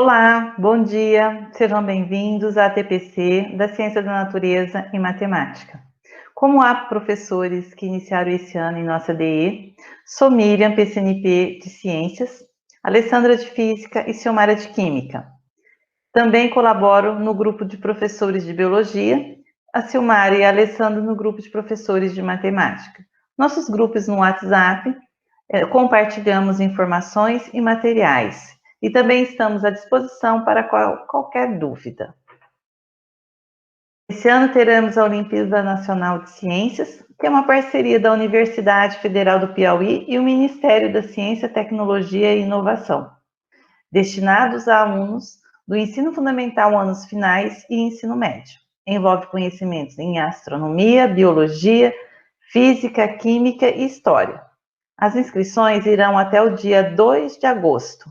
Olá, bom dia, sejam bem-vindos à TPC da Ciência da Natureza e Matemática. Como há professores que iniciaram esse ano em nossa DE, sou Miriam, PCNP de Ciências, Alessandra de Física e Silmara de Química. Também colaboro no grupo de professores de Biologia, a Silmara e a Alessandra no grupo de professores de Matemática. Nossos grupos no WhatsApp, compartilhamos informações e materiais. E também estamos à disposição para qualquer dúvida. Esse ano teremos a Olimpíada Nacional de Ciências, que é uma parceria da Universidade Federal do Piauí e o Ministério da Ciência, Tecnologia e Inovação, destinados a alunos do ensino fundamental anos finais e ensino médio. Envolve conhecimentos em astronomia, biologia, física, química e história. As inscrições irão até o dia 2 de agosto.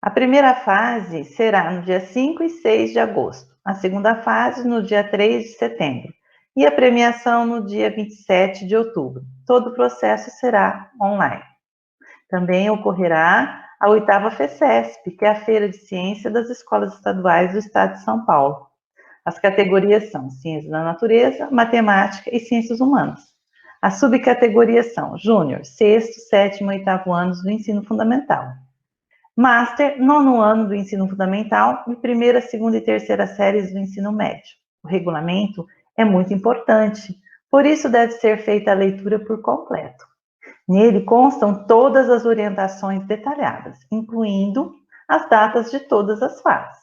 A primeira fase será no dia 5 e 6 de agosto, a segunda fase no dia 3 de setembro e a premiação no dia 27 de outubro. Todo o processo será online. Também ocorrerá a 8ª FECESP, que é a Feira de Ciência das Escolas Estaduais do Estado de São Paulo. As categorias são Ciências da Natureza, Matemática e Ciências Humanas. As subcategorias são Júnior, 6º, 7º e 8º anos do ensino fundamental. Master, 9º ano do ensino fundamental e 1ª, 2ª e 3ª séries do ensino médio. O regulamento é muito importante, por isso deve ser feita a leitura por completo. Nele constam todas as orientações detalhadas, incluindo as datas de todas as fases.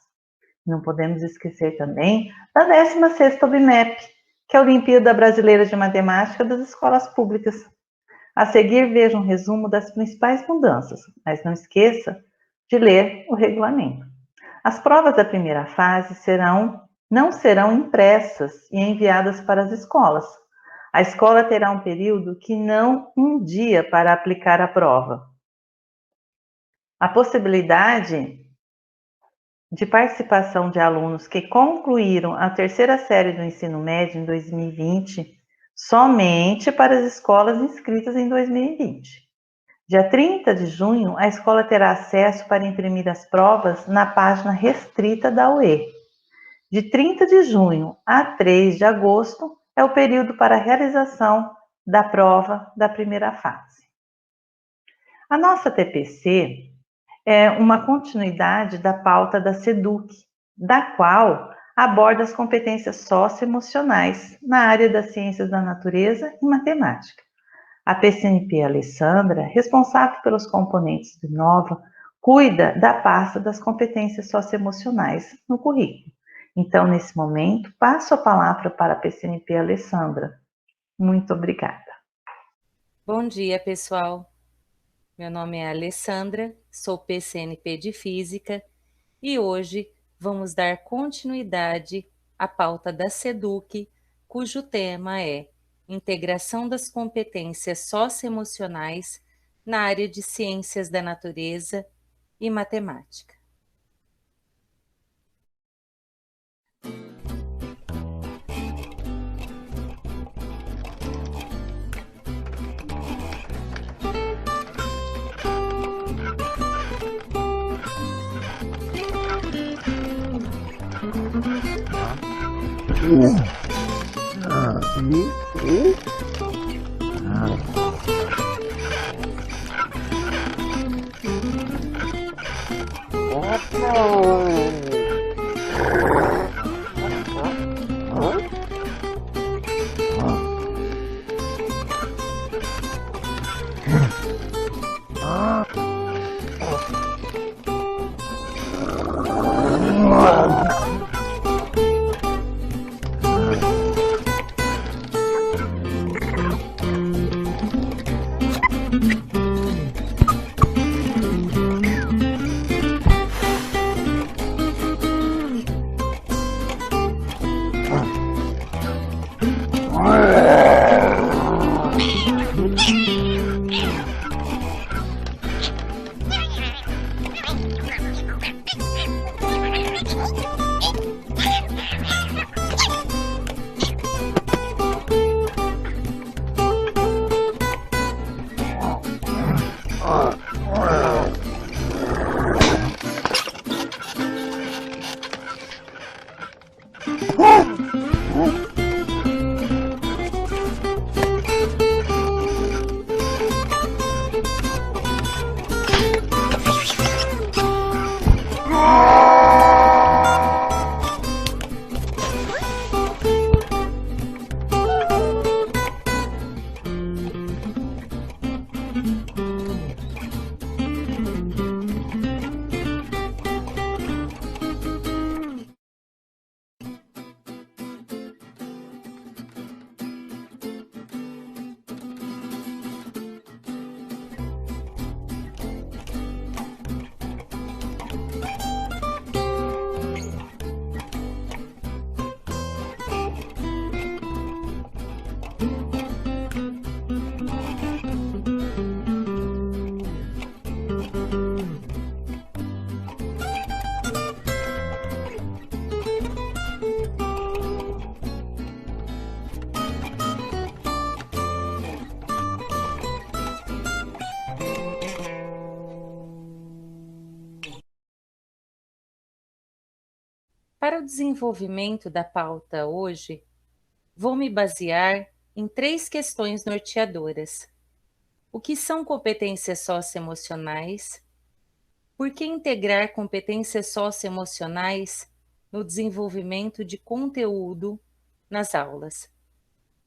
Não podemos esquecer também da 16ª OBMEP, que é a Olimpíada Brasileira de Matemática das Escolas Públicas. A seguir, veja um resumo das principais mudanças, mas não esqueça de ler o regulamento. As provas da primeira fase não serão impressas e enviadas para as escolas. A escola terá um período que não um dia para aplicar a prova. A possibilidade de participação de alunos que concluíram a 3ª série do ensino médio em 2020 somente para as escolas inscritas em 2020. Dia 30 de junho, a escola terá acesso para imprimir as provas na página restrita da UE. De 30 de junho a 3 de agosto é o período para a realização da prova da primeira fase. A nossa TPC é uma continuidade da pauta da SEDUC, da qual aborda as competências socioemocionais na área das ciências da natureza e matemática. A PCNP Alessandra, responsável pelos componentes do Inova, cuida da pasta das competências socioemocionais no currículo. Então, nesse momento, passo a palavra para a PCNP Alessandra. Muito obrigada. Bom dia, pessoal. Meu nome é Alessandra, sou PCNP de Física e hoje vamos dar continuidade à pauta da SEDUC, cujo tema é Integração das competências socioemocionais na área de ciências da natureza e matemática. Para o desenvolvimento da pauta hoje, vou me basear em 3 questões norteadoras. O que são competências socioemocionais? Por que integrar competências socioemocionais no desenvolvimento de conteúdo nas aulas?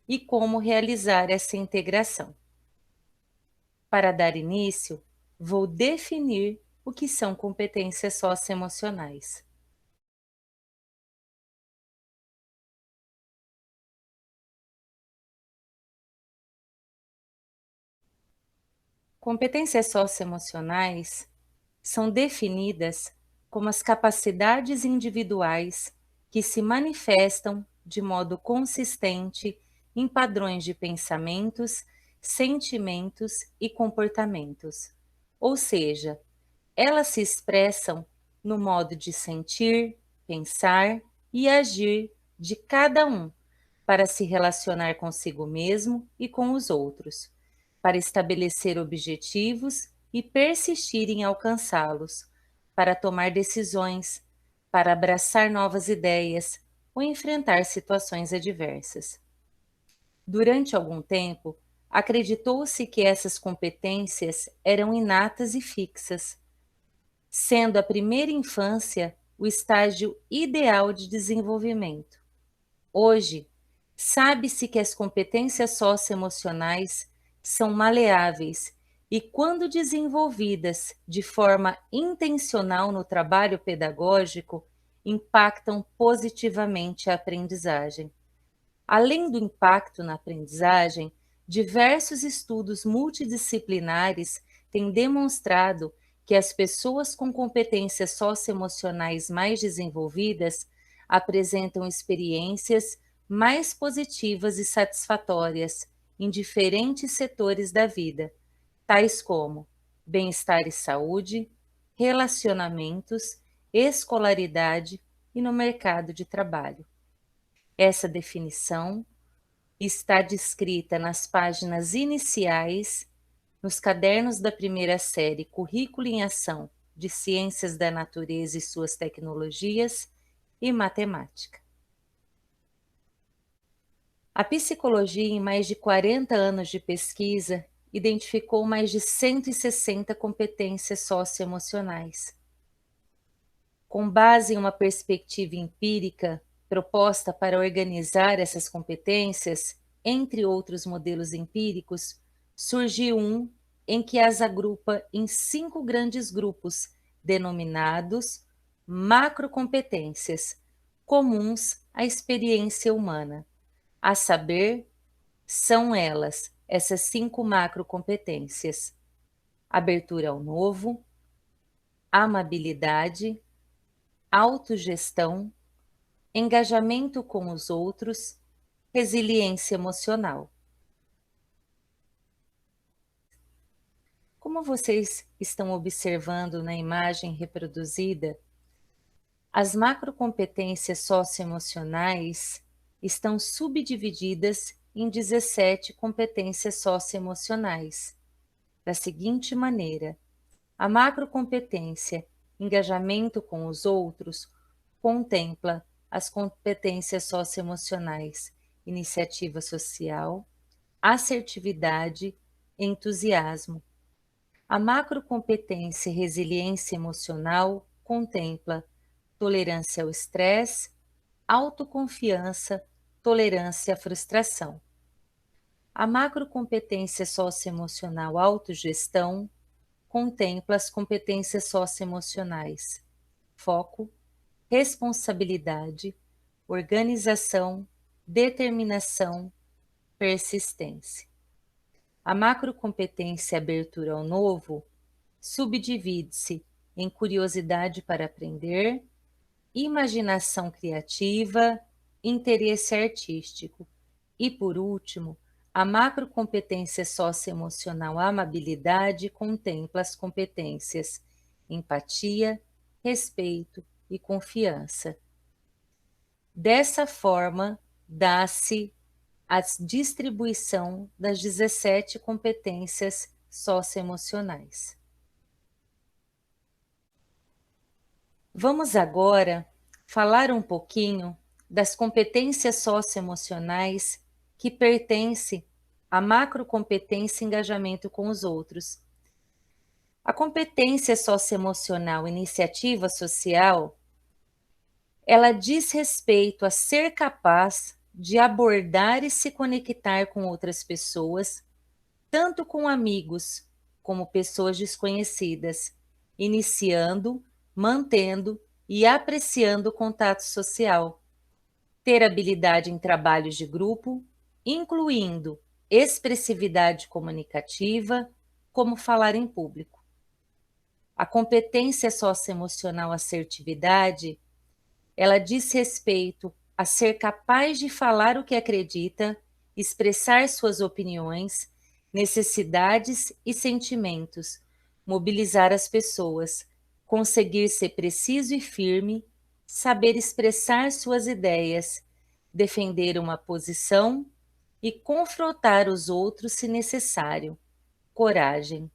E como realizar essa integração? Para dar início, vou definir o que são competências socioemocionais. Competências socioemocionais são definidas como as capacidades individuais que se manifestam de modo consistente em padrões de pensamentos, sentimentos e comportamentos. Ou seja, elas se expressam no modo de sentir, pensar e agir de cada um para se relacionar consigo mesmo e com os outros, para estabelecer objetivos e persistir em alcançá-los, para tomar decisões, para abraçar novas ideias ou enfrentar situações adversas. Durante algum tempo, acreditou-se que essas competências eram inatas e fixas, sendo a primeira infância o estágio ideal de desenvolvimento. Hoje, sabe-se que as competências socioemocionais são maleáveis e, quando desenvolvidas de forma intencional no trabalho pedagógico, impactam positivamente a aprendizagem. Além do impacto na aprendizagem, diversos estudos multidisciplinares têm demonstrado que as pessoas com competências socioemocionais mais desenvolvidas apresentam experiências mais positivas e satisfatórias em diferentes setores da vida, tais como bem-estar e saúde, relacionamentos, escolaridade e no mercado de trabalho. Essa definição está descrita nas páginas iniciais, nos cadernos da primeira série Currículo em Ação de Ciências da Natureza e Suas Tecnologias e Matemática. A psicologia, em mais de 40 anos de pesquisa, identificou mais de 160 competências socioemocionais. Com base em uma perspectiva empírica proposta para organizar essas competências, entre outros modelos empíricos, surgiu um em que as agrupa em 5 grandes grupos, denominados macrocompetências, comuns à experiência humana. A saber, são elas, essas 5 macrocompetências: abertura ao novo, amabilidade, autogestão, engajamento com os outros, resiliência emocional. Como vocês estão observando na imagem reproduzida, as macrocompetências socioemocionais estão subdivididas em 17 competências socioemocionais, da seguinte maneira: a macrocompetência engajamento com os outros contempla as competências socioemocionais, iniciativa social, assertividade, entusiasmo. A macrocompetência resiliência emocional contempla tolerância ao estresse, autoconfiança, tolerância à frustração. A macrocompetência socioemocional autogestão contempla as competências socioemocionais: foco, responsabilidade, organização, determinação, persistência. A macrocompetência abertura ao novo subdivide-se em curiosidade para aprender, imaginação criativa, interesse artístico e, por último, a macrocompetência socioemocional amabilidade contempla as competências empatia, respeito e confiança. Dessa forma, dá-se a distribuição das 17 competências socioemocionais. Vamos agora falar um pouquinho das competências socioemocionais que pertencem à macrocompetência engajamento com os outros. A competência socioemocional iniciativa social, ela diz respeito a ser capaz de abordar e se conectar com outras pessoas, tanto com amigos como pessoas desconhecidas, iniciando, mantendo e apreciando o contato social, ter habilidade em trabalhos de grupo, incluindo expressividade comunicativa, como falar em público. A competência socioemocional assertividade, ela diz respeito a ser capaz de falar o que acredita, expressar suas opiniões, necessidades e sentimentos, mobilizar as pessoas, conseguir ser preciso e firme, saber expressar suas ideias, defender uma posição e confrontar os outros se necessário. Coragem.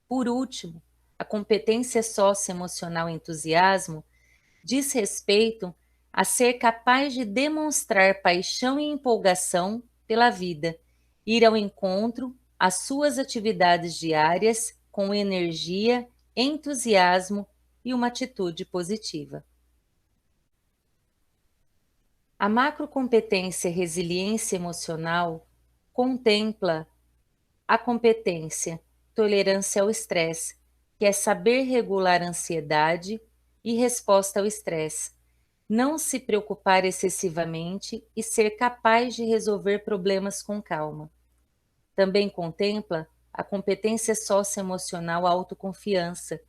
Por último, a competência socioemocional entusiasmo diz respeito a ser capaz de demonstrar paixão e empolgação pela vida, ir ao encontro às suas atividades diárias com energia, entusiasmo e uma atitude positiva. A macrocompetência resiliência emocional contempla a competência tolerância ao estresse, que é saber regular a ansiedade e resposta ao estresse, não se preocupar excessivamente e ser capaz de resolver problemas com calma. Também contempla a competência socioemocional autoconfiança,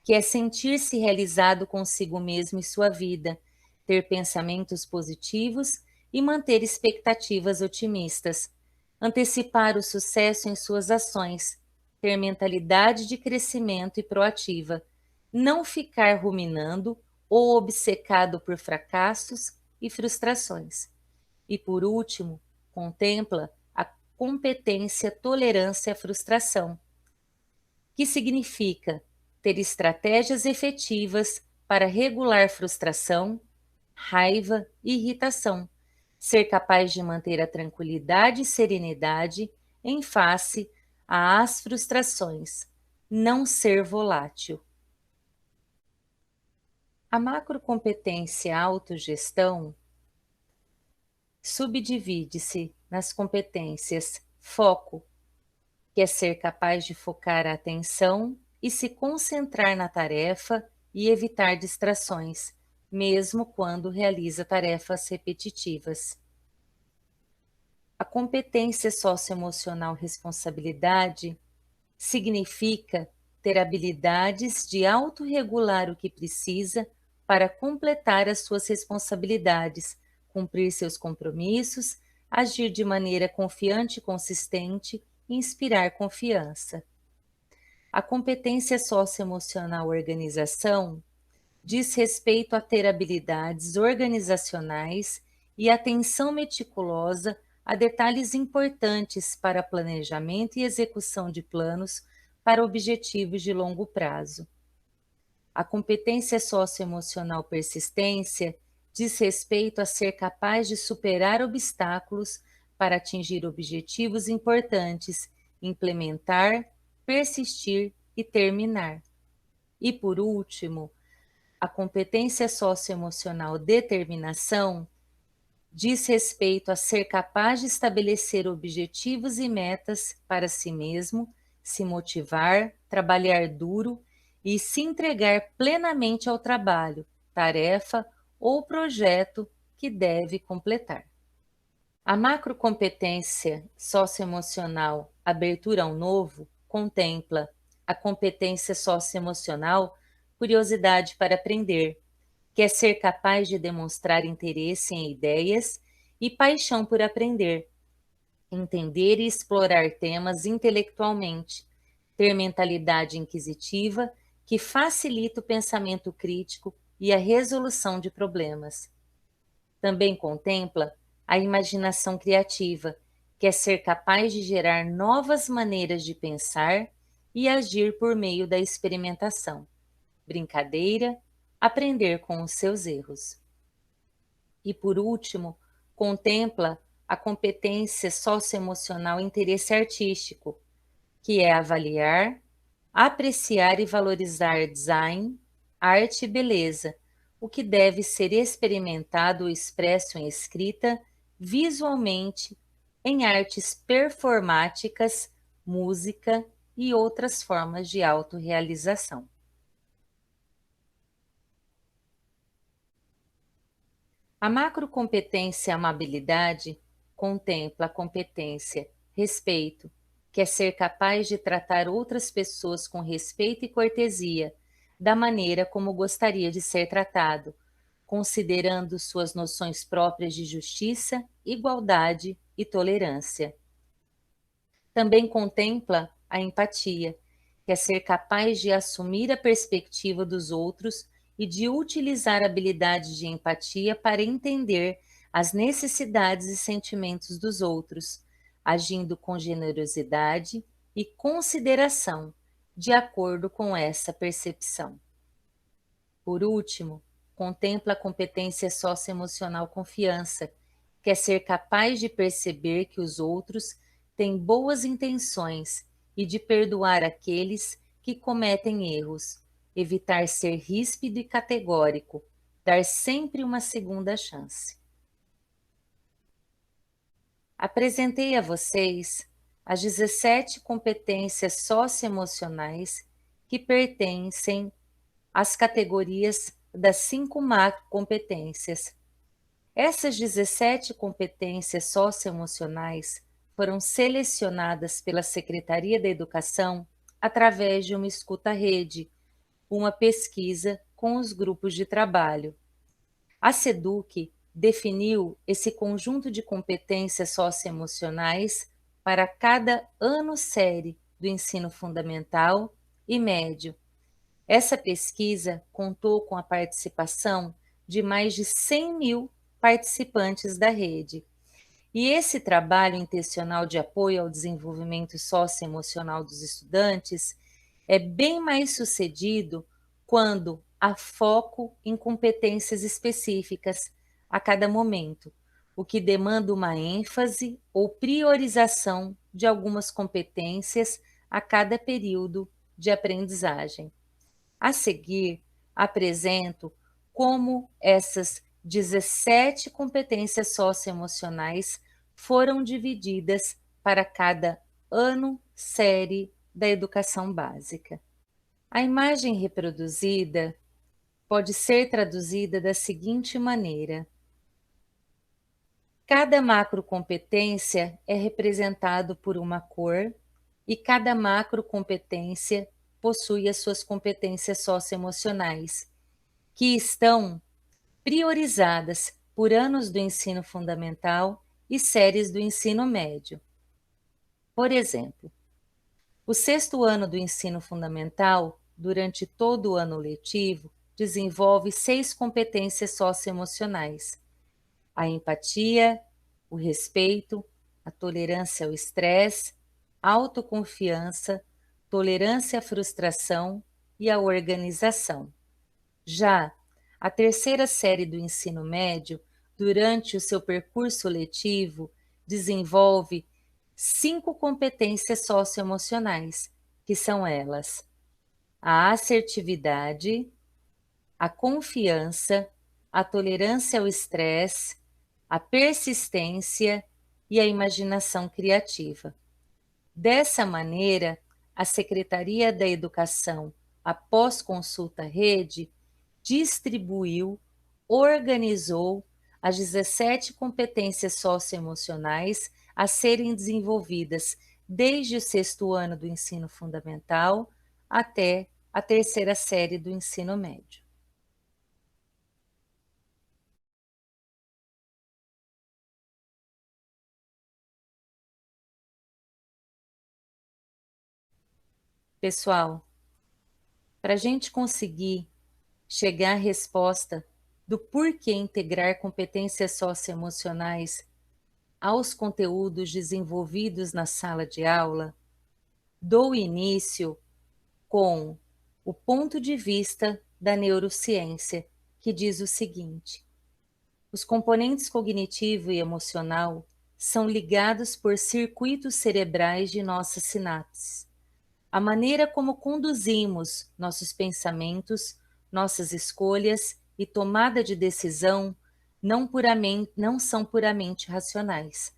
que é sentir-se realizado consigo mesmo e sua vida, ter pensamentos positivos e manter expectativas otimistas, antecipar o sucesso em suas ações, ter mentalidade de crescimento e proativa, não ficar ruminando ou obcecado por fracassos e frustrações. E, por último, contempla a competência tolerância à frustração, que significa ter estratégias efetivas para regular frustração, raiva e irritação, ser capaz de manter a tranquilidade e serenidade em face às frustrações, não ser volátil. A macrocompetência autogestão subdivide-se nas competências foco, que é ser capaz de focar a atenção e se concentrar na tarefa e evitar distrações, mesmo quando realiza tarefas repetitivas. A competência socioemocional responsabilidade significa ter habilidades de autorregular o que precisa para completar as suas responsabilidades, cumprir seus compromissos, agir de maneira confiante e consistente e inspirar confiança. A competência socioemocional organização diz respeito a ter habilidades organizacionais e atenção meticulosa a detalhes importantes para planejamento e execução de planos para objetivos de longo prazo. A competência socioemocional persistência diz respeito a ser capaz de superar obstáculos para atingir objetivos importantes, implementar, persistir e terminar. E por último, a competência socioemocional determinação diz respeito a ser capaz de estabelecer objetivos e metas para si mesmo, se motivar, trabalhar duro e se entregar plenamente ao trabalho, tarefa ou projeto que deve completar. A macrocompetência socioemocional abertura ao novo contempla a competência socioemocional curiosidade para aprender, que é ser capaz de demonstrar interesse em ideias e paixão por aprender, entender e explorar temas intelectualmente, ter mentalidade inquisitiva que facilita o pensamento crítico e a resolução de problemas. Também contempla a imaginação criativa, que é ser capaz de gerar novas maneiras de pensar e agir por meio da experimentação, brincadeira, aprender com os seus erros. E por último, contempla a competência socioemocional interesse artístico, que é avaliar, apreciar e valorizar design, arte e beleza, o que deve ser experimentado ou expresso em escrita, visualmente, em artes performáticas, música e outras formas de autorrealização. A macrocompetência amabilidade contempla a competência respeito, que é ser capaz de tratar outras pessoas com respeito e cortesia, da maneira como gostaria de ser tratado, considerando suas noções próprias de justiça, igualdade e tolerância. Também contempla a empatia, que é ser capaz de assumir a perspectiva dos outros e de utilizar habilidades de empatia para entender as necessidades e sentimentos dos outros, agindo com generosidade e consideração, de acordo com essa percepção. Por último, contempla a competência socioemocional confiança, que é ser capaz de perceber que os outros têm boas intenções e de perdoar aqueles que cometem erros, evitar ser ríspido e categórico, dar sempre uma segunda chance. Apresentei a vocês as 17 competências socioemocionais que pertencem às categorias das 5 macrocompetências. Essas 17 competências socioemocionais foram selecionadas pela Secretaria da Educação através de uma escuta-rede, uma pesquisa com os grupos de trabalho. A SEDUC definiu esse conjunto de competências socioemocionais para cada ano-série do ensino fundamental e médio. Essa pesquisa contou com a participação de mais de 100 mil participantes da rede. E esse trabalho intencional de apoio ao desenvolvimento socioemocional dos estudantes é bem mais sucedido quando há foco em competências específicas a cada momento, o que demanda uma ênfase ou priorização de algumas competências a cada período de aprendizagem. A seguir, apresento como essas 17 competências socioemocionais foram divididas para cada ano série da educação básica. A imagem reproduzida pode ser traduzida da seguinte maneira: cada macrocompetência é representado por uma cor e cada macrocompetência possui as suas competências socioemocionais, que estão priorizadas por anos do ensino fundamental e séries do ensino médio. Por exemplo, o 6º ano do ensino fundamental, durante todo o ano letivo, desenvolve 6 competências socioemocionais: a empatia, o respeito, a tolerância ao estresse, a autoconfiança, tolerância à frustração e a organização. Já A terceira série do ensino médio, durante o seu percurso letivo, desenvolve 5 competências socioemocionais, que são elas: a assertividade, a confiança, a tolerância ao estresse, a persistência e a imaginação criativa. Dessa maneira, a Secretaria da Educação, após consulta rede, distribuiu, organizou as 17 competências socioemocionais a serem desenvolvidas desde o 6º ano do ensino fundamental até a terceira série do ensino médio. Pessoal, para a gente conseguir chegar à resposta do porquê integrar competências socioemocionais aos conteúdos desenvolvidos na sala de aula, dou início com o ponto de vista da neurociência, que diz o seguinte: os componentes cognitivo e emocional são ligados por circuitos cerebrais de nossas sinapses. A maneira como conduzimos nossos pensamentos, nossas escolhas e tomada de decisão não são puramente racionais.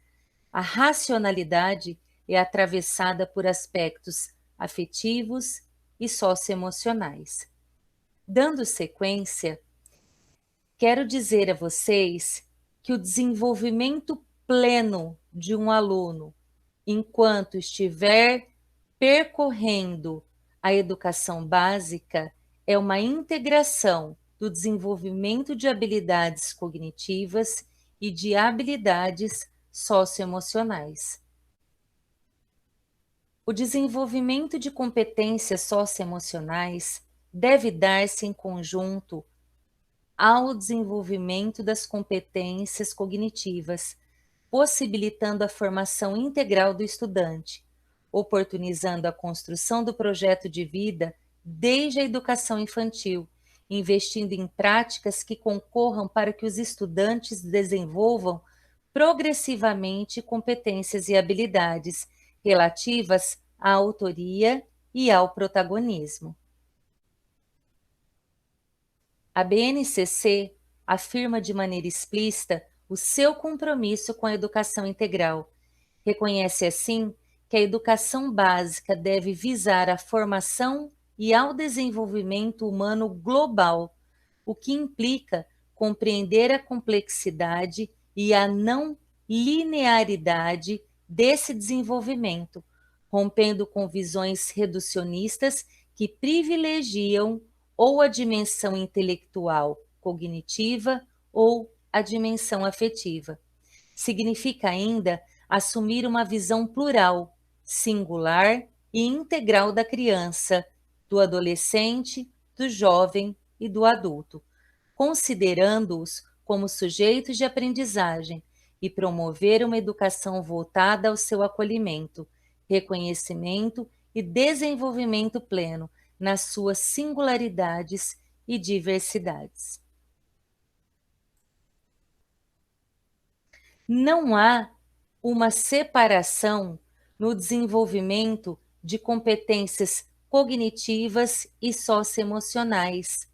A racionalidade é atravessada por aspectos afetivos e socioemocionais. Dando sequência, quero dizer a vocês que o desenvolvimento pleno de um aluno, enquanto estiver percorrendo a educação básica, é uma integração do desenvolvimento de habilidades cognitivas e de habilidades socioemocionais. O desenvolvimento de competências socioemocionais deve dar-se em conjunto ao desenvolvimento das competências cognitivas, possibilitando a formação integral do estudante, oportunizando a construção do projeto de vida desde a educação infantil, investindo em práticas que concorram para que os estudantes desenvolvam progressivamente competências e habilidades relativas à autoria e ao protagonismo. A BNCC afirma de maneira explícita o seu compromisso com a educação integral. Reconhece, assim, que a educação básica deve visar a formação e ao desenvolvimento humano global, o que implica compreender a complexidade e a não linearidade desse desenvolvimento, rompendo com visões reducionistas que privilegiam ou a dimensão intelectual cognitiva ou a dimensão afetiva. Significa ainda assumir uma visão plural, singular e integral da criança, do adolescente, do jovem e do adulto, considerando-os como sujeitos de aprendizagem e promover uma educação voltada ao seu acolhimento, reconhecimento e desenvolvimento pleno nas suas singularidades e diversidades. Não há uma separação no desenvolvimento de competências cognitivas e socioemocionais.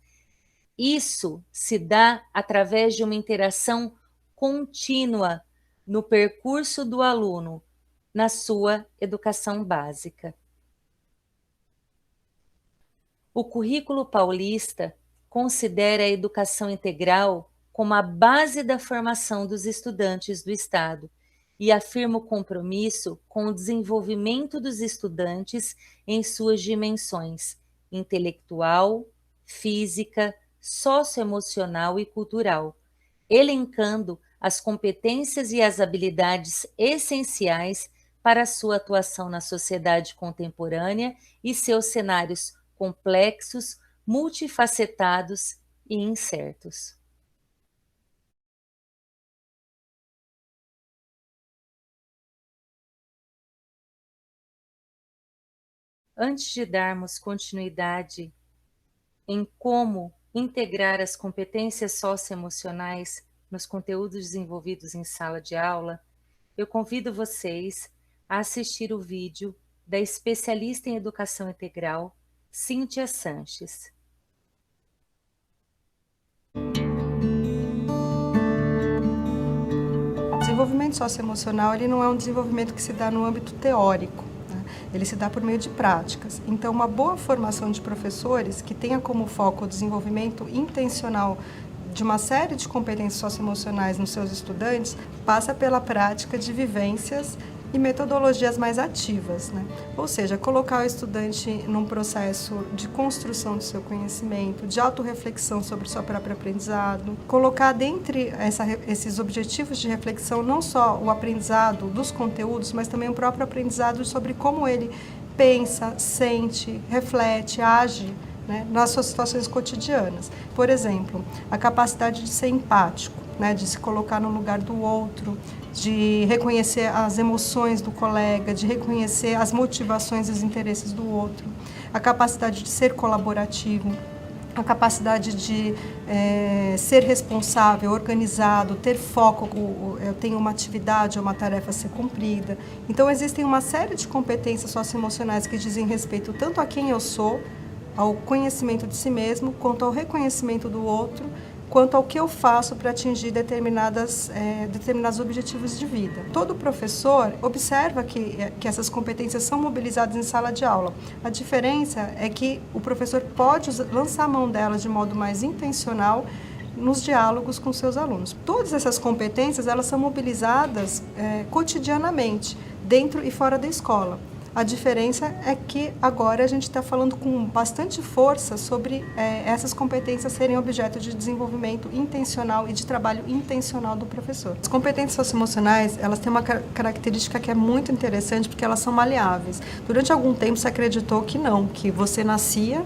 Isso se dá através de uma interação contínua no percurso do aluno na sua educação básica. O currículo paulista considera a educação integral como a base da formação dos estudantes do Estado e afirma o compromisso com o desenvolvimento dos estudantes em suas dimensões intelectual, física, socioemocional e cultural, elencando as competências e as habilidades essenciais para a sua atuação na sociedade contemporânea e seus cenários complexos, multifacetados e incertos. Antes de darmos continuidade em como integrar as competências socioemocionais nos conteúdos desenvolvidos em sala de aula, eu convido vocês a assistir o vídeo da especialista em educação integral, Cíntia Sanches. O desenvolvimento socioemocional ele não é um desenvolvimento que se dá no âmbito teórico, né? Ele se dá por meio de práticas. Então, uma boa formação de professores que tenha como foco o desenvolvimento intencional de uma série de competências socioemocionais nos seus estudantes passa pela prática de vivências e metodologias mais ativas, né? Ou seja, colocar o estudante num processo de construção do seu conhecimento, de autorreflexão sobre o seu próprio aprendizado, colocar dentre esses objetivos de reflexão não só o aprendizado dos conteúdos, mas também o próprio aprendizado sobre como ele pensa, sente, reflete, age, né, nas suas situações cotidianas. Por exemplo, a capacidade de ser empático, né, de se colocar no lugar do outro, de reconhecer as emoções do colega, de reconhecer as motivações e os interesses do outro, a capacidade de ser colaborativo, a capacidade de ser responsável, organizado, ter foco, eu tenho uma atividade ou uma tarefa a ser cumprida. Então, existem uma série de competências socioemocionais que dizem respeito tanto a quem eu sou, ao conhecimento de si mesmo, quanto ao reconhecimento do outro, quanto ao que eu faço para atingir determinados objetivos de vida. Todo professor observa que essas competências são mobilizadas em sala de aula. A diferença é que o professor pode lançar a mão delas de modo mais intencional nos diálogos com seus alunos. Todas essas competências elas são mobilizadas cotidianamente, dentro e fora da escola. A diferença é que agora a gente está falando com bastante força sobre essas competências serem objeto de desenvolvimento intencional e de trabalho intencional do professor. As competências socioemocionais, elas têm uma característica que é muito interessante porque elas são maleáveis. Durante algum tempo se acreditou que não, que você nascia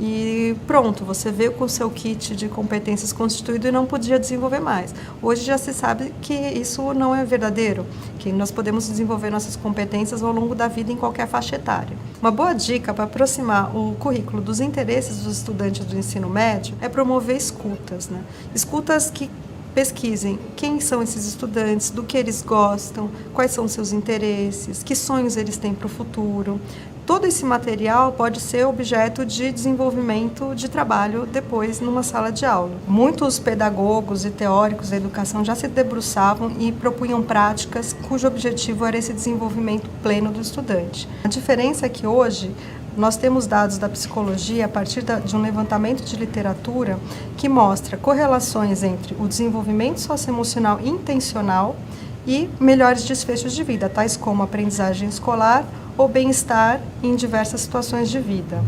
e pronto, você veio com o seu kit de competências constituído e não podia desenvolver mais. Hoje já se sabe que isso não é verdadeiro, que nós podemos desenvolver nossas competências ao longo da vida em qualquer faixa etária. Uma boa dica para aproximar o currículo dos interesses dos estudantes do ensino médio é promover escutas, né? Escutas que pesquisem quem são esses estudantes, do que eles gostam, quais são seus interesses, que sonhos eles têm para o futuro. Todo esse material pode ser objeto de desenvolvimento de trabalho depois numa sala de aula. Muitos pedagogos e teóricos da educação já se debruçavam e propunham práticas cujo objetivo era esse desenvolvimento pleno do estudante. A diferença é que hoje nós temos dados da psicologia a partir de um levantamento de literatura que mostra correlações entre o desenvolvimento socioemocional intencional e melhores desfechos de vida, tais como aprendizagem escolar ou bem-estar em diversas situações de vida.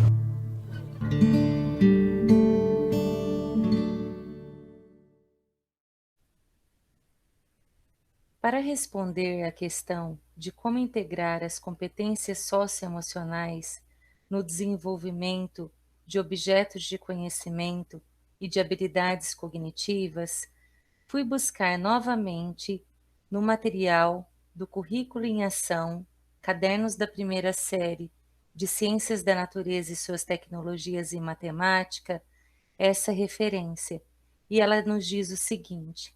Para responder à questão de como integrar as competências socioemocionais no desenvolvimento de objetos de conhecimento e de habilidades cognitivas, fui buscar novamente no material do Currículo em Ação, Cadernos da Primeira Série de Ciências da Natureza e Suas Tecnologias e Matemática, essa referência, e ela nos diz o seguinte: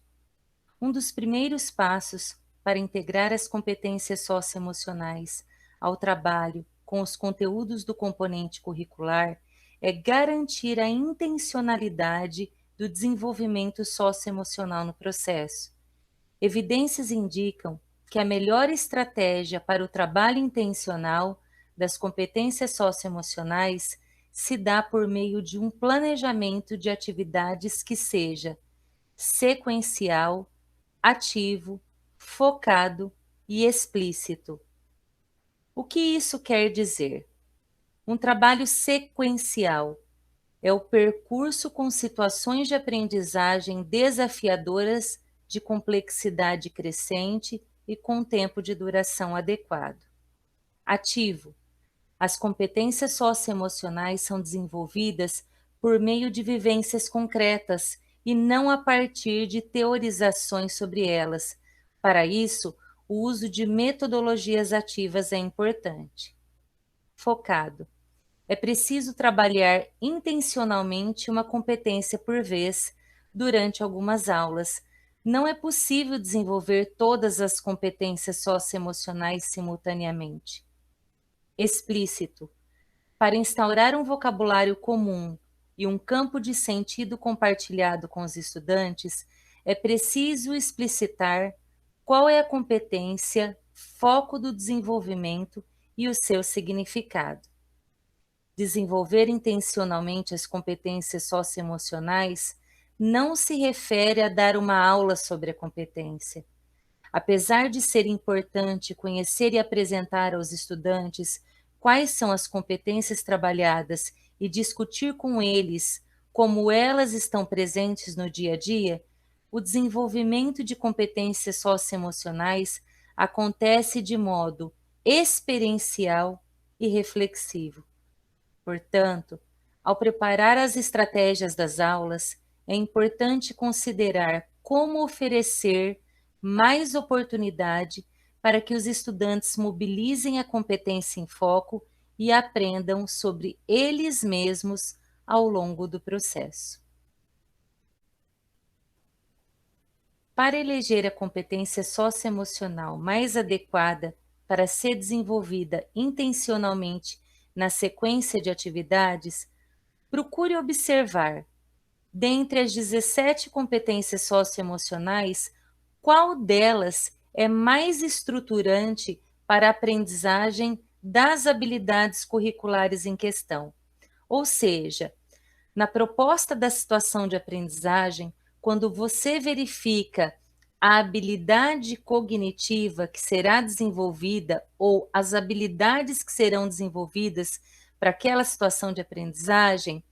um dos primeiros passos para integrar as competências socioemocionais ao trabalho com os conteúdos do componente curricular é garantir a intencionalidade do desenvolvimento socioemocional no processo. Evidências indicam que a melhor estratégia para o trabalho intencional das competências socioemocionais se dá por meio de um planejamento de atividades que seja sequencial, ativo, focado e explícito. O que isso quer dizer? Um trabalho sequencial é o percurso com situações de aprendizagem desafiadoras de complexidade crescente e com tempo de duração adequado. Ativo. As competências socioemocionais são desenvolvidas por meio de vivências concretas e não a partir de teorizações sobre elas. Para isso, o uso de metodologias ativas é importante. Focado. é preciso trabalhar intencionalmente uma competência por vez durante algumas aulas. Não é possível desenvolver todas as competências socioemocionais simultaneamente. Explícito. Para instaurar um vocabulário comum e um campo de sentido compartilhado com os estudantes, é preciso explicitar qual é a competência, foco do desenvolvimento e o seu significado. Desenvolver intencionalmente as competências socioemocionais não se refere a dar uma aula sobre a competência. Apesar de ser importante conhecer e apresentar aos estudantes quais são as competências trabalhadas e discutir com eles como elas estão presentes no dia a dia, o desenvolvimento de competências socioemocionais acontece de modo experiencial e reflexivo. Portanto, ao preparar as estratégias das aulas, é importante considerar como oferecer mais oportunidade para que os estudantes mobilizem a competência em foco e aprendam sobre eles mesmos ao longo do processo. Para eleger a competência socioemocional mais adequada para ser desenvolvida intencionalmente na sequência de atividades, procure observar, dentre as 17 competências socioemocionais, qual delas é mais estruturante para a aprendizagem das habilidades curriculares em questão. Ou seja, na proposta da situação de aprendizagem, quando você verifica a habilidade cognitiva que será desenvolvida ou as habilidades que serão desenvolvidas para aquela situação de aprendizagem,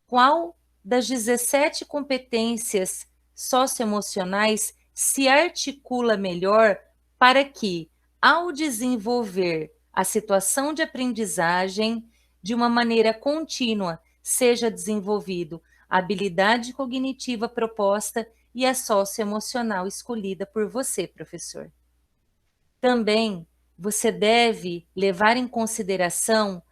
qual das 17 competências socioemocionais se articula melhor para que, ao desenvolver a situação de aprendizagem de uma maneira contínua, seja desenvolvido a habilidade cognitiva proposta e a socioemocional escolhida por você, professor. Também você deve levar em consideração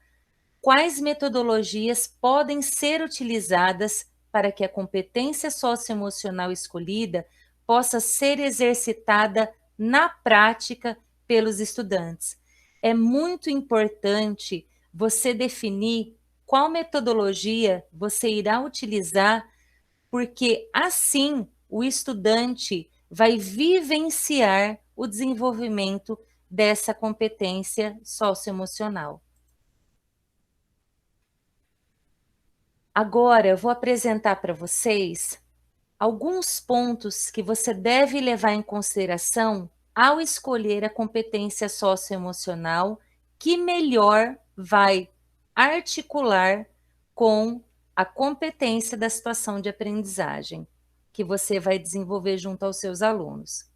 quais metodologias podem ser utilizadas para que a competência socioemocional escolhida possa ser exercitada na prática pelos estudantes. É muito importante você definir qual metodologia você irá utilizar, porque assim o estudante vai vivenciar o desenvolvimento dessa competência socioemocional. Agora eu vou apresentar para vocês alguns pontos que você deve levar em consideração ao escolher a competência socioemocional que melhor vai articular com a competência da situação de aprendizagem que você vai desenvolver junto aos seus alunos.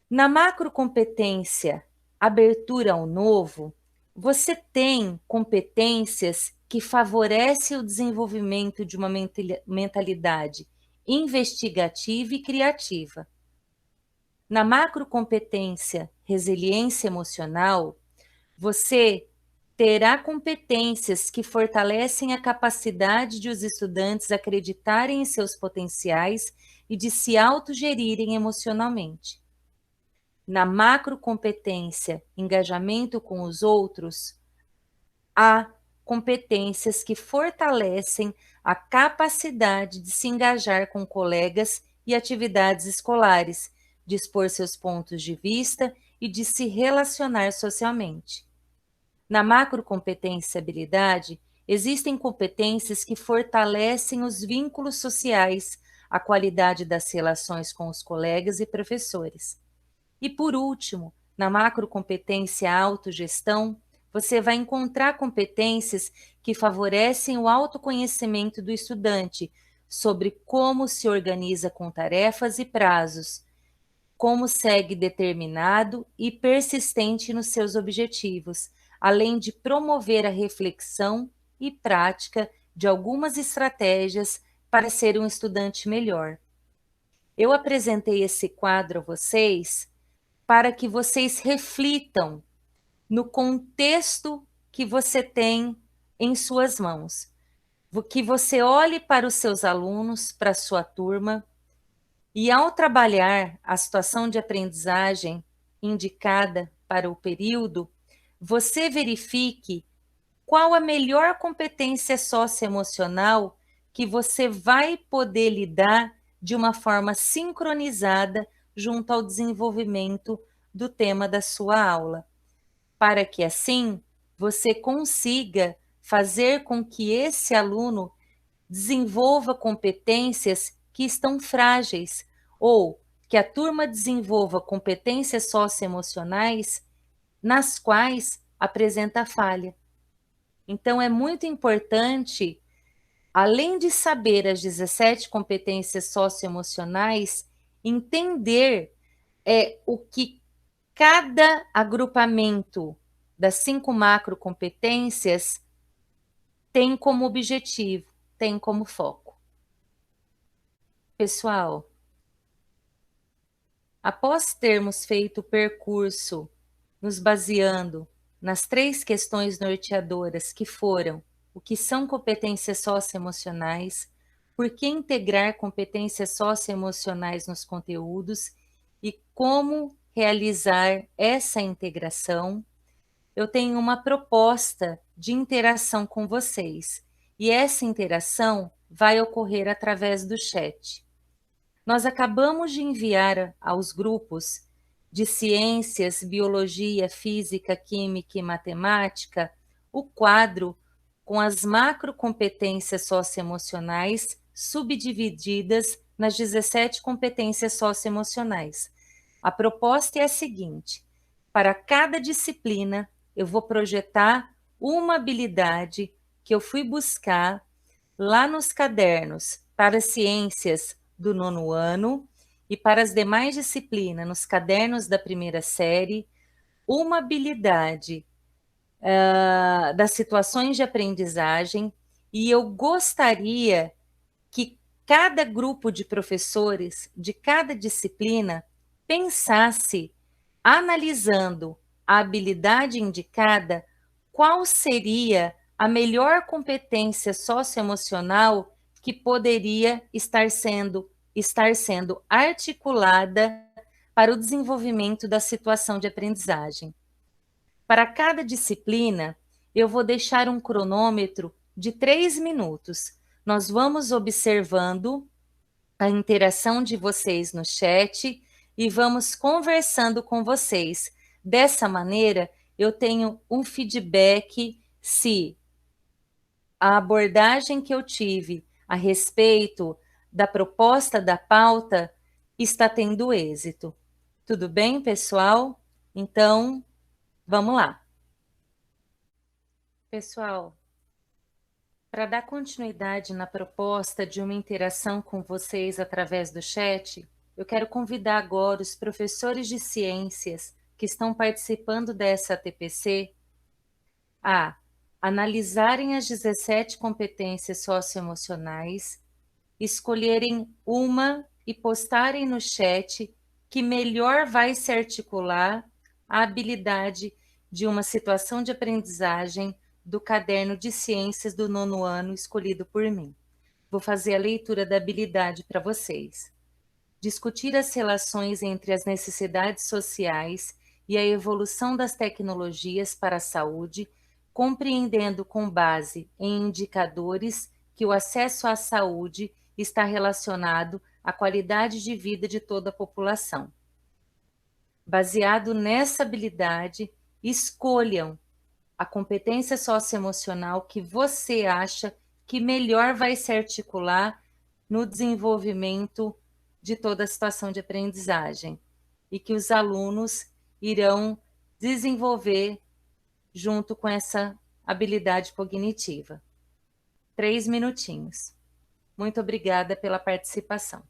Na macrocompetência abertura ao novo, você tem competências que favorecem o desenvolvimento de uma mentalidade investigativa e criativa. Na macrocompetência resiliência emocional, você terá competências que fortalecem a capacidade de os estudantes acreditarem em seus potenciais e de se autogerirem emocionalmente. Na macrocompetência engajamento com os outros, há competências que fortalecem a capacidade de se engajar com colegas e atividades escolares, de expor seus pontos de vista e de se relacionar socialmente. Na macrocompetência habilidade, existem competências que fortalecem os vínculos sociais, a qualidade das relações com os colegas e professores. E por último, na macrocompetência autogestão, você vai encontrar competências que favorecem o autoconhecimento do estudante sobre como se organiza com tarefas e prazos, como segue determinado e persistente nos seus objetivos, além de promover a reflexão e prática de algumas estratégias para ser um estudante melhor. Eu apresentei esse quadro a vocês para que vocês reflitam no contexto que você tem em suas mãos. Que você olhe para os seus alunos, para a sua turma, e ao trabalhar a situação de aprendizagem indicada para o período, você verifique qual a melhor competência socioemocional que você vai poder lidar de uma forma sincronizada junto ao desenvolvimento do tema da sua aula, para que assim você consiga fazer com que esse aluno desenvolva competências que estão frágeis ou que a turma desenvolva competências socioemocionais nas quais apresenta falha. Então, é muito importante, além de saber as 17 competências socioemocionais, entender o que cada agrupamento das 5 macrocompetências tem como objetivo, tem como foco. Pessoal, após termos feito o percurso nos baseando nas 3 questões norteadoras que foram o que são competências socioemocionais, por que integrar competências socioemocionais nos conteúdos e como realizar essa integração, eu tenho uma proposta de interação com vocês. E essa interação vai ocorrer através do chat. Nós acabamos de enviar aos grupos de ciências, biologia, física, química e matemática o quadro com as macrocompetências socioemocionais subdivididas nas 17 competências socioemocionais. A proposta é a seguinte: para cada disciplina, eu vou projetar uma habilidade que eu fui buscar lá nos cadernos para ciências do 9º ano e para as demais disciplinas, nos cadernos da 1ª série, uma habilidade das situações de aprendizagem, e eu gostaria que cada grupo de professores de cada disciplina pensasse, analisando a habilidade indicada, qual seria a melhor competência socioemocional que poderia estar sendo articulada para o desenvolvimento da situação de aprendizagem. Para cada disciplina, eu vou deixar um cronômetro de 3 minutos. Nós vamos observando a interação de vocês no chat e vamos conversando com vocês. Dessa maneira, eu tenho um feedback se a abordagem que eu tive a respeito da proposta da pauta está tendo êxito. Tudo bem, pessoal? Então, vamos lá. Pessoal, para dar continuidade na proposta de uma interação com vocês através do chat, eu quero convidar agora os professores de ciências que estão participando dessa TPC a analisarem as 17 competências socioemocionais, escolherem uma e postarem no chat que melhor vai se articular a habilidade de uma situação de aprendizagem do caderno de ciências do 9º ano escolhido por mim. Vou fazer a leitura da habilidade para vocês. Discutir as relações entre as necessidades sociais e a evolução das tecnologias para a saúde, compreendendo com base em indicadores que o acesso à saúde está relacionado à qualidade de vida de toda a população. Baseado nessa habilidade, escolham a competência socioemocional que você acha que melhor vai se articular no desenvolvimento de toda a situação de aprendizagem e que os alunos irão desenvolver junto com essa habilidade cognitiva. 3 minutinhos. Muito obrigada pela participação.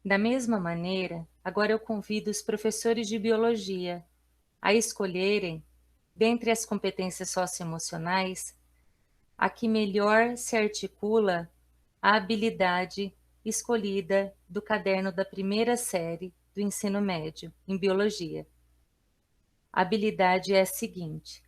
Da mesma maneira, agora eu convido os professores de biologia a escolherem, dentre as competências socioemocionais, a que melhor se articula a habilidade escolhida do caderno da primeira série do ensino médio em biologia. A habilidade é a seguinte: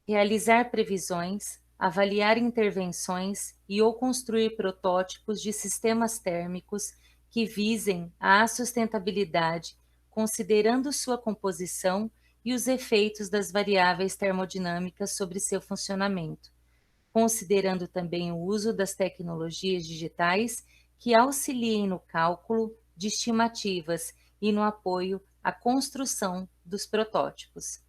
realizar previsões, avaliar intervenções e ou construir protótipos de sistemas térmicos que visem à sustentabilidade, considerando sua composição e os efeitos das variáveis termodinâmicas sobre seu funcionamento, considerando também o uso das tecnologias digitais que auxiliem no cálculo de estimativas e no apoio à construção dos protótipos.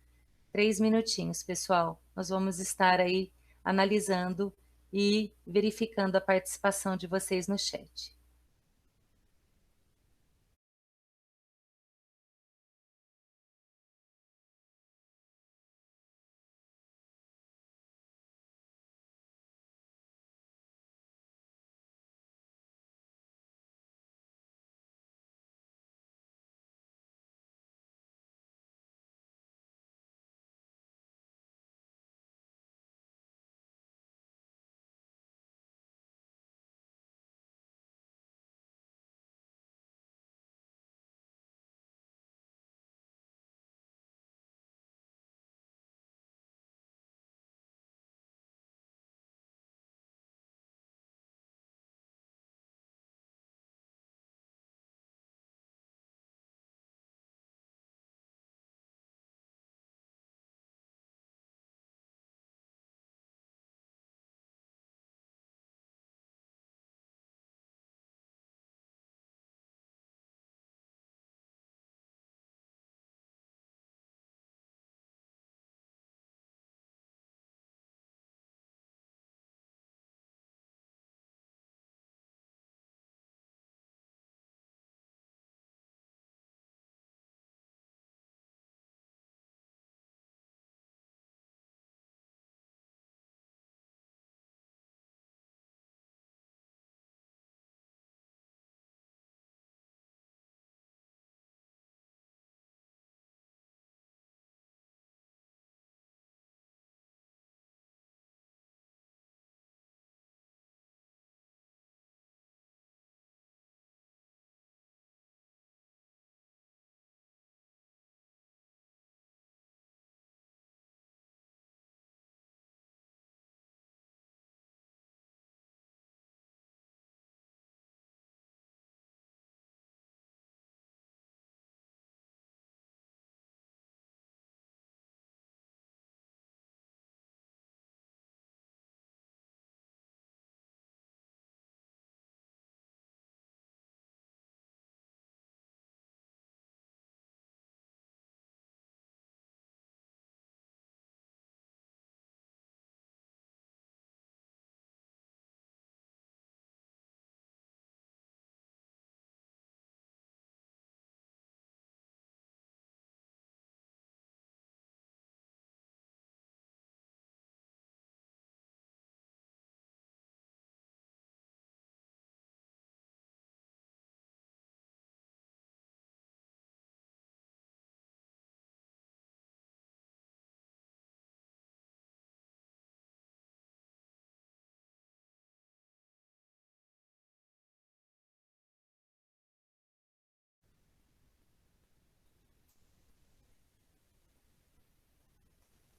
3 minutinhos, pessoal. Nós vamos estar aí analisando e verificando a participação de vocês no chat.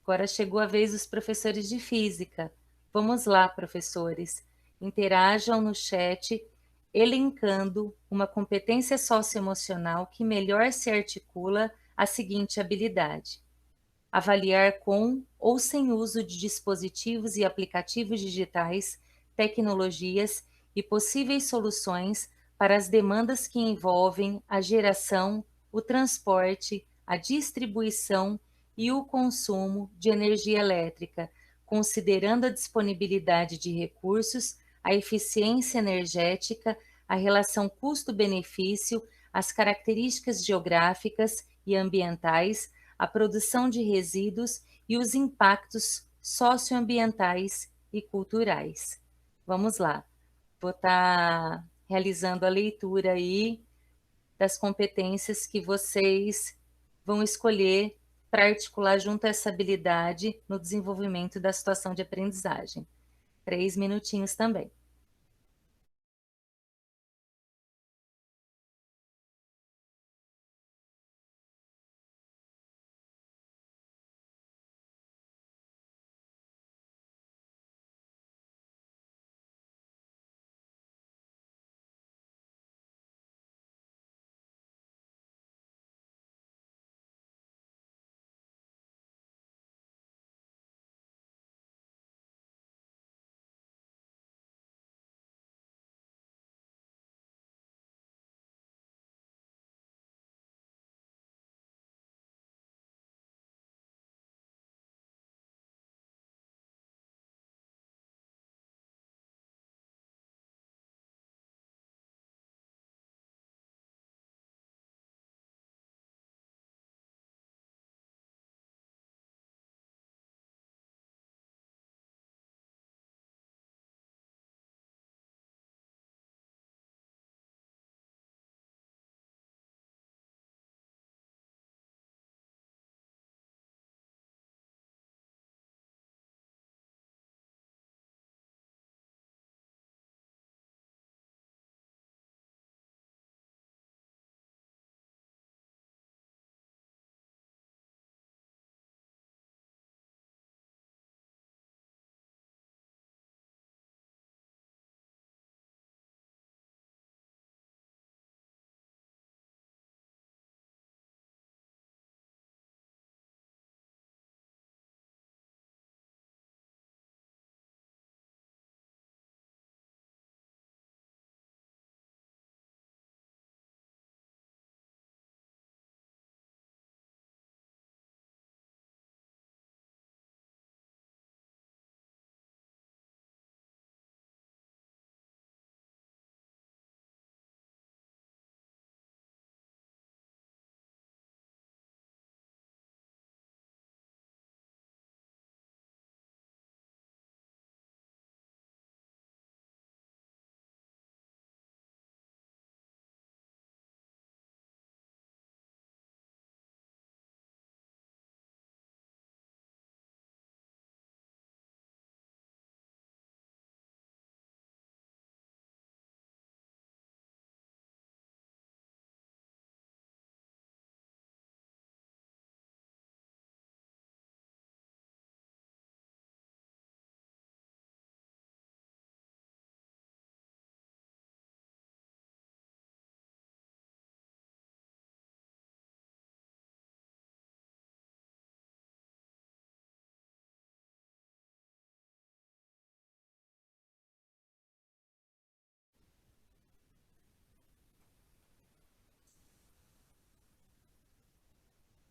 Agora chegou a vez dos professores de física. Vamos lá, professores. Interajam no chat, elencando uma competência socioemocional que melhor se articula à seguinte habilidade: avaliar com ou sem uso de dispositivos e aplicativos digitais, tecnologias e possíveis soluções para as demandas que envolvem a geração, o transporte, a distribuição e o consumo de energia elétrica, considerando a disponibilidade de recursos, a eficiência energética, a relação custo-benefício, as características geográficas e ambientais, a produção de resíduos e os impactos socioambientais e culturais. Vamos lá. Vou estar realizando a leitura aí das competências que vocês vão escolher para articular junto a essa habilidade no desenvolvimento da situação de aprendizagem. 3 minutinhos também.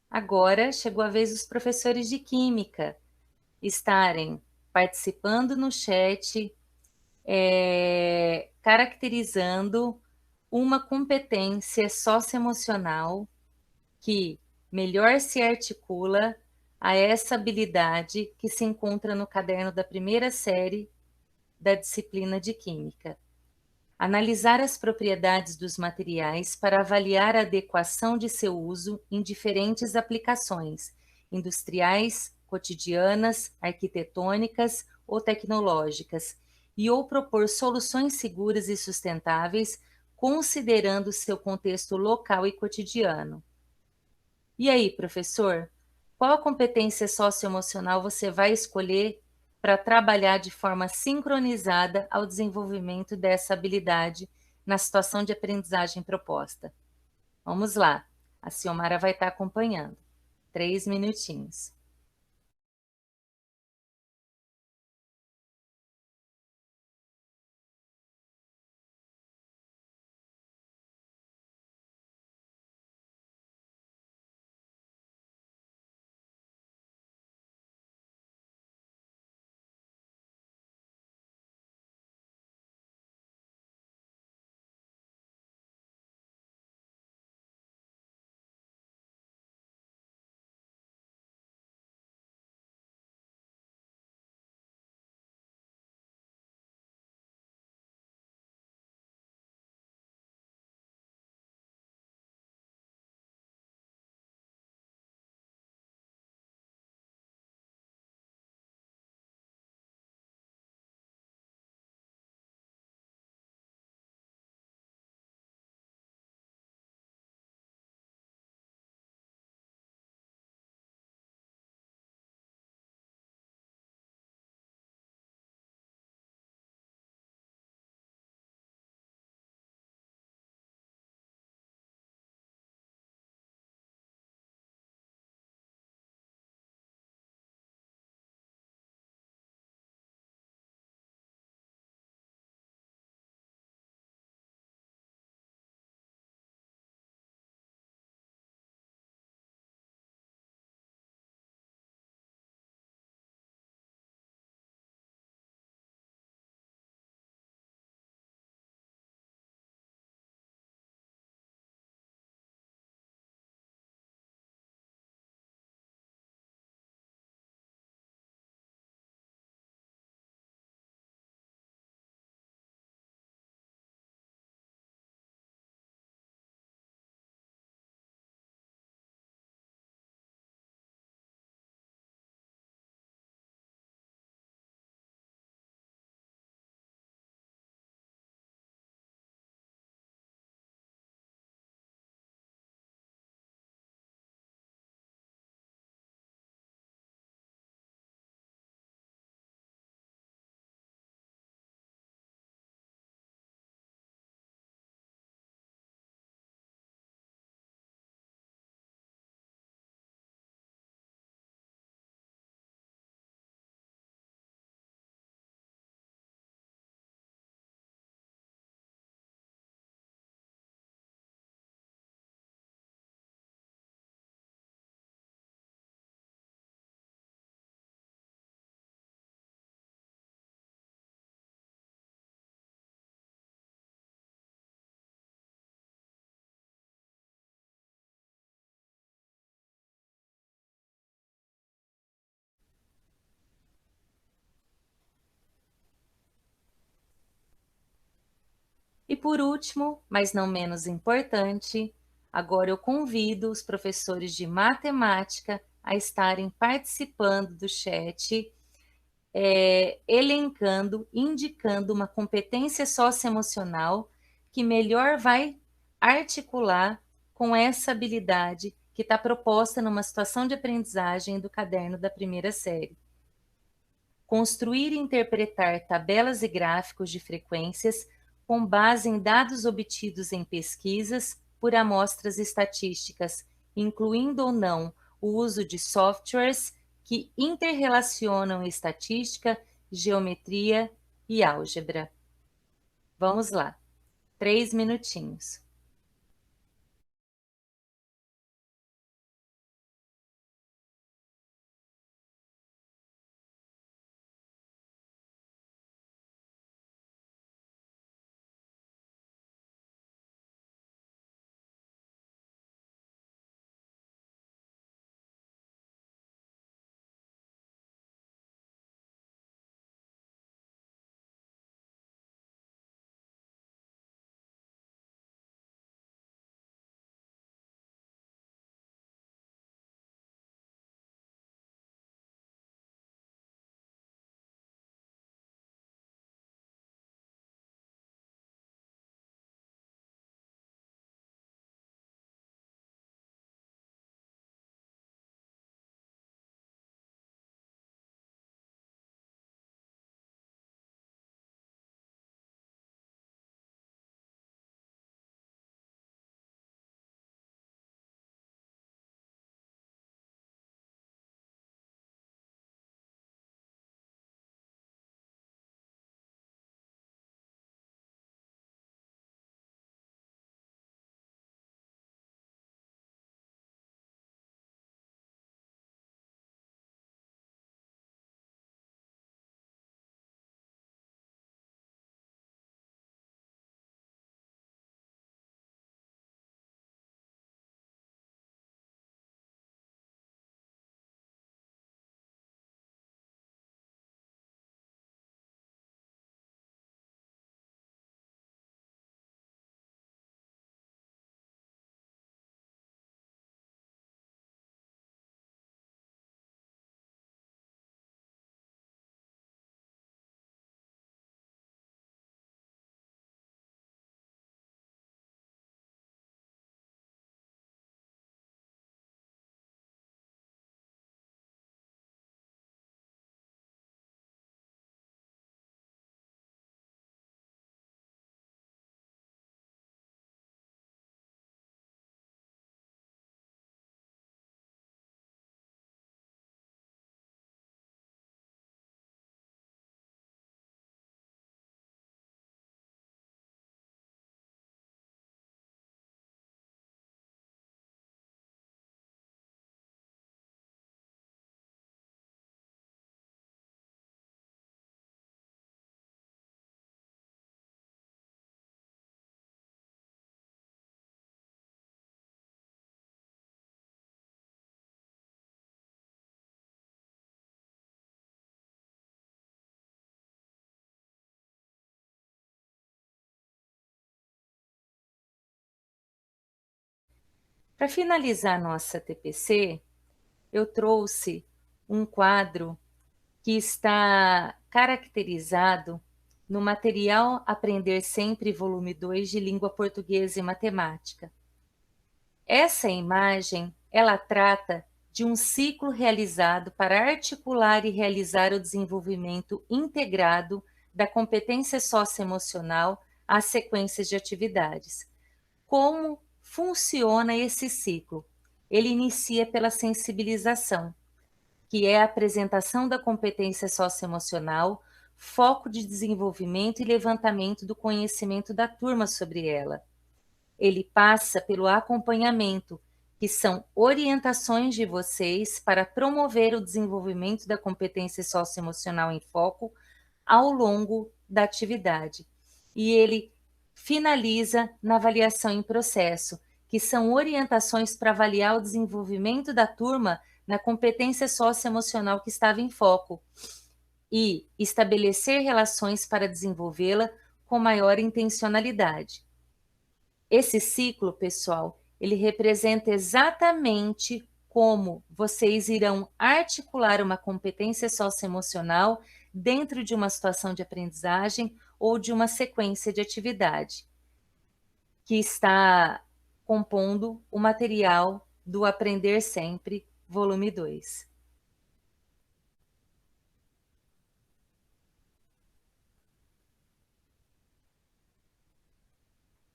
Agora chegou a vez dos professores de Química estarem participando no chat, caracterizando uma competência socioemocional que melhor se articula a essa habilidade que se encontra no caderno da primeira série da disciplina de Química. Analisar as propriedades dos materiais para avaliar a adequação de seu uso em diferentes aplicações, industriais, cotidianas, arquitetônicas ou tecnológicas, e ou propor soluções seguras e sustentáveis, considerando seu contexto local e cotidiano. E aí, professor, qual a competência socioemocional você vai escolher para trabalhar de forma sincronizada ao desenvolvimento dessa habilidade na situação de aprendizagem proposta? Vamos lá, a Ciomara vai estar acompanhando. 3 minutinhos. E por último, mas não menos importante, agora eu convido os professores de matemática a estarem participando do chat, elencando, indicando uma competência socioemocional que melhor vai articular com essa habilidade que está proposta numa situação de aprendizagem do caderno da primeira série. Construir e interpretar tabelas e gráficos de frequências com base em dados obtidos em pesquisas por amostras estatísticas, incluindo ou não o uso de softwares que interrelacionam estatística, geometria e álgebra. Vamos lá, 3 minutinhos. Para finalizar nossa TPC, eu trouxe um quadro que está caracterizado no material Aprender Sempre, volume 2, de Língua Portuguesa e Matemática. Essa imagem, ela trata de um ciclo realizado para articular e realizar o desenvolvimento integrado da competência socioemocional às sequências de atividades. Como funciona esse ciclo? Ele inicia pela sensibilização, que é a apresentação da competência socioemocional, foco de desenvolvimento e levantamento do conhecimento da turma sobre ela. Ele passa pelo acompanhamento, que são orientações de vocês para promover o desenvolvimento da competência socioemocional em foco ao longo da atividade. E ele finaliza na avaliação em processo, que são orientações para avaliar o desenvolvimento da turma na competência socioemocional que estava em foco e estabelecer relações para desenvolvê-la com maior intencionalidade. Esse ciclo, pessoal, ele representa exatamente como vocês irão articular uma competência socioemocional dentro de uma situação de aprendizagem ou de uma sequência de atividade que está compondo o material do Aprender Sempre, volume 2.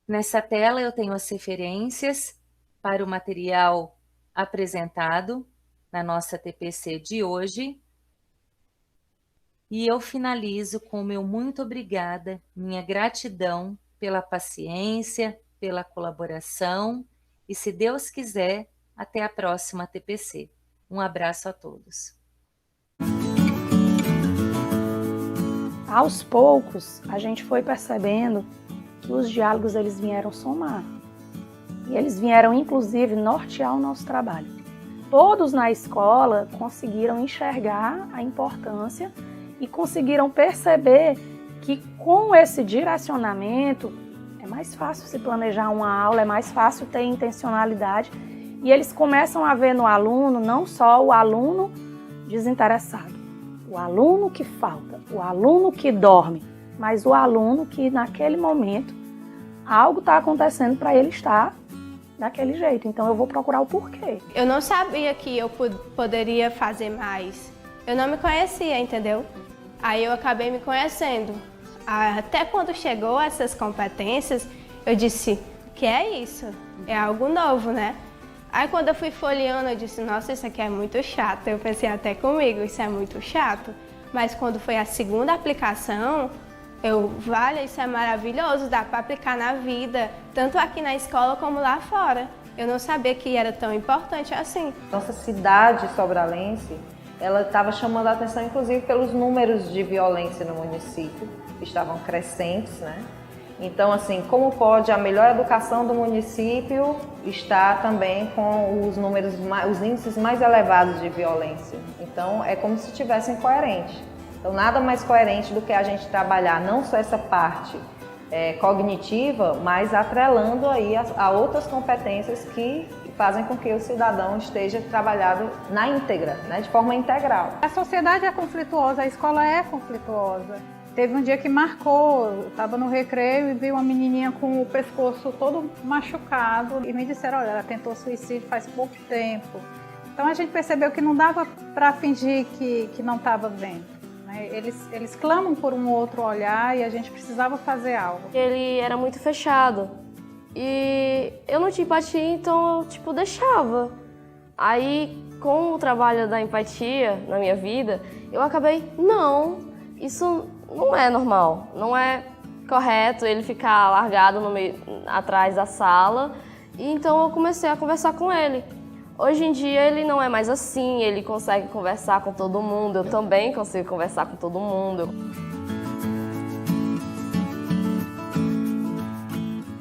Nessa tela eu tenho as referências para o material apresentado na nossa TPC de hoje. E eu finalizo com o meu muito obrigada, minha gratidão pela paciência, pela colaboração e, se Deus quiser, até a próxima TPC. Um abraço a todos. Aos poucos, a gente foi percebendo que os diálogos eles vieram somar. E eles vieram, inclusive, nortear o nosso trabalho. Todos na escola conseguiram enxergar a importância e conseguiram perceber que com esse direcionamento é mais fácil se planejar uma aula, é mais fácil ter intencionalidade. E eles começam a ver no aluno não só o aluno desinteressado, o aluno que falta, o aluno que dorme, mas o aluno que naquele momento algo está acontecendo para ele estar daquele jeito. Então eu vou procurar o porquê. Eu não sabia que eu poderia fazer mais. Eu não me conhecia, entendeu? Aí eu acabei me conhecendo. Até quando chegou essas competências, eu disse, que é isso? É algo novo, né? Aí quando eu fui folheando, eu disse, nossa, isso aqui é muito chato. Eu pensei até comigo, isso é muito chato. Mas quando foi a segunda aplicação, vale, isso é maravilhoso, dá para aplicar na vida, tanto aqui na escola como lá fora. Eu não sabia que era tão importante assim. Nossa cidade sobralense, ela estava chamando a atenção, inclusive, pelos números de violência no município, que estavam crescentes, né? Então, assim, como pode a melhor educação do município estar também com os índices mais elevados de violência? Então, é como se estivessem coerentes. Então, nada mais coerente do que a gente trabalhar não só essa parte cognitiva, mas atrelando aí a outras competências que fazem com que o cidadão esteja trabalhado na íntegra, né, de forma integral. A sociedade é conflituosa, a escola é conflituosa. Teve um dia que marcou, eu estava no recreio e vi uma menininha com o pescoço todo machucado e me disseram, olha, ela tentou suicídio faz pouco tempo. Então a gente percebeu que não dava para fingir que não estava vendo. Né? Eles clamam por um outro olhar e a gente precisava fazer algo. Ele era muito fechado e eu não tinha empatia, então eu deixava. Aí com o trabalho da empatia na minha vida, eu acabei, isso não é normal, não é correto ele ficar largado atrás da sala. E então eu comecei a conversar com ele. Hoje em dia ele não é mais assim, ele consegue conversar com todo mundo, eu também consigo conversar com todo mundo.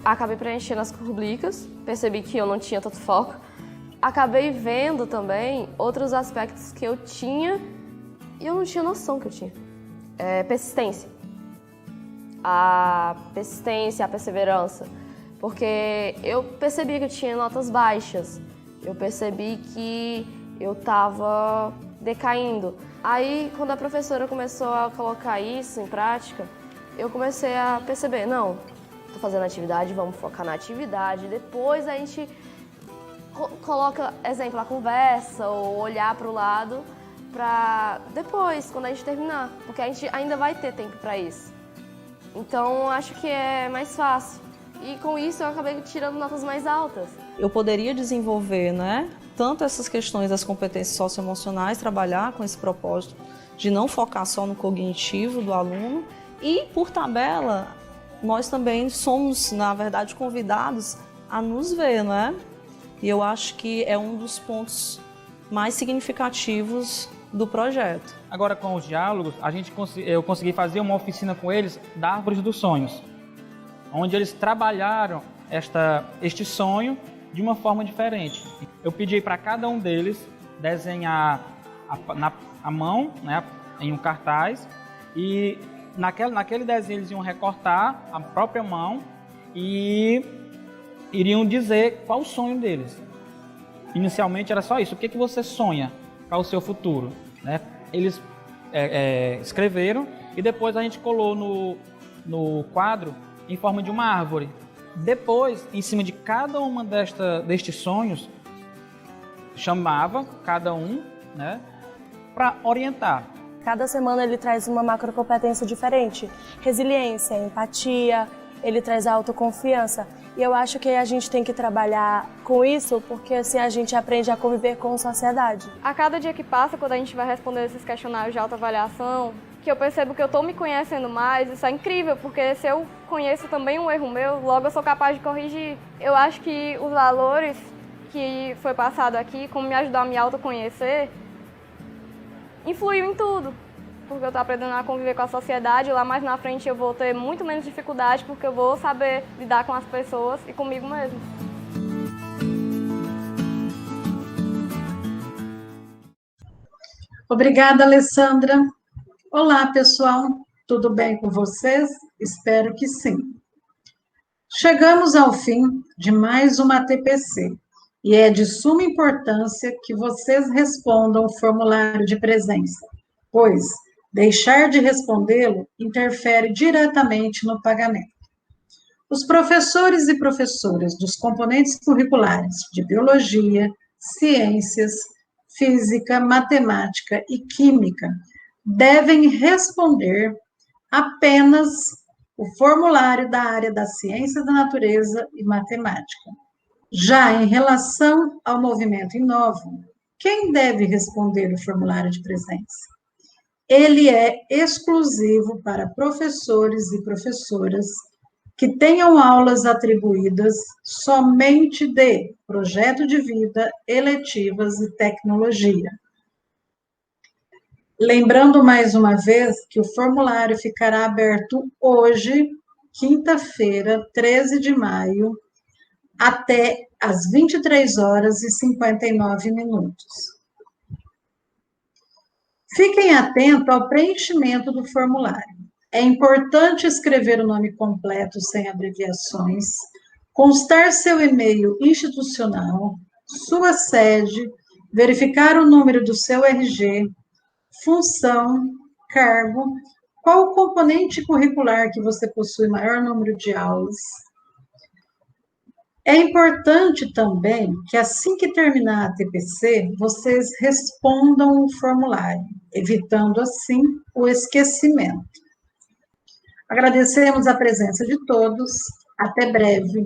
Acabei preenchendo as rubricas, percebi que eu não tinha tanto foco. Acabei vendo também outros aspectos que eu tinha e eu não tinha noção que eu tinha. Persistência. A persistência, a perseverança. Porque eu percebi que eu tinha notas baixas. Eu percebi que eu estava decaindo. Aí, quando a professora começou a colocar isso em prática, eu comecei a perceber, não, estou fazendo atividade, vamos focar na atividade. Depois a gente coloca, exemplo, a conversa ou olhar para o lado para depois, quando a gente terminar, porque a gente ainda vai ter tempo para isso. Então, acho que é mais fácil. E com isso eu acabei tirando notas mais altas. Eu poderia desenvolver, tanto essas questões das competências socioemocionais, trabalhar com esse propósito de não focar só no cognitivo do aluno e, por tabela, nós também somos, na verdade, convidados a nos ver, E eu acho que é um dos pontos mais significativos do projeto. Agora, com os diálogos, eu consegui fazer uma oficina com eles da Árvore dos Sonhos, onde eles trabalharam este sonho de uma forma diferente. Eu pedi para cada um deles desenhar a mão, em um cartaz, e naquele desenho eles iam recortar a própria mão e iriam dizer qual o sonho deles. Inicialmente era só isso. O que você sonha para o seu futuro? Né? Eles escreveram e depois a gente colou no quadro em forma de uma árvore. Depois, em cima de cada uma destes sonhos, chamava cada um, né, para orientar. Cada semana ele traz uma macrocompetência diferente. Resiliência, empatia, ele traz a autoconfiança. E eu acho que a gente tem que trabalhar com isso, porque assim a gente aprende a conviver com a sociedade. A cada dia que passa, quando a gente vai responder esses questionários de autoavaliação, que eu percebo que eu estou me conhecendo mais, isso é incrível, porque se eu conheço também um erro meu, logo eu sou capaz de corrigir. Eu acho que os valores que foi passado aqui, como me ajudou a me autoconhecer, influiu em tudo. Porque eu estou aprendendo a conviver com a sociedade, lá mais na frente eu vou ter muito menos dificuldade, porque eu vou saber lidar com as pessoas e comigo mesmo. Obrigada, Alessandra. Olá, pessoal. Tudo bem com vocês? Espero que sim. Chegamos ao fim de mais uma TPC e é de suma importância que vocês respondam o formulário de presença, pois deixar de respondê-lo interfere diretamente no pagamento. Os professores e professoras dos componentes curriculares de Biologia, Ciências, Física, Matemática e Química devem responder apenas o formulário da área da Ciência da Natureza e Matemática. Já em relação ao movimento Inovo, quem deve responder o formulário de presença? Ele é exclusivo para professores e professoras que tenham aulas atribuídas somente de projeto de vida, eletivas e tecnologia. Lembrando mais uma vez que o formulário ficará aberto hoje, quinta-feira, 13 de maio, até às 23h59. Fiquem atentos ao preenchimento do formulário. É importante escrever o nome completo sem abreviações, constar seu e-mail institucional, sua sede, verificar o número do seu RG, função, cargo, qual o componente curricular que você possui maior número de aulas. É importante também que assim que terminar a TPC, vocês respondam o formulário, evitando assim o esquecimento. Agradecemos a presença de todos, até breve.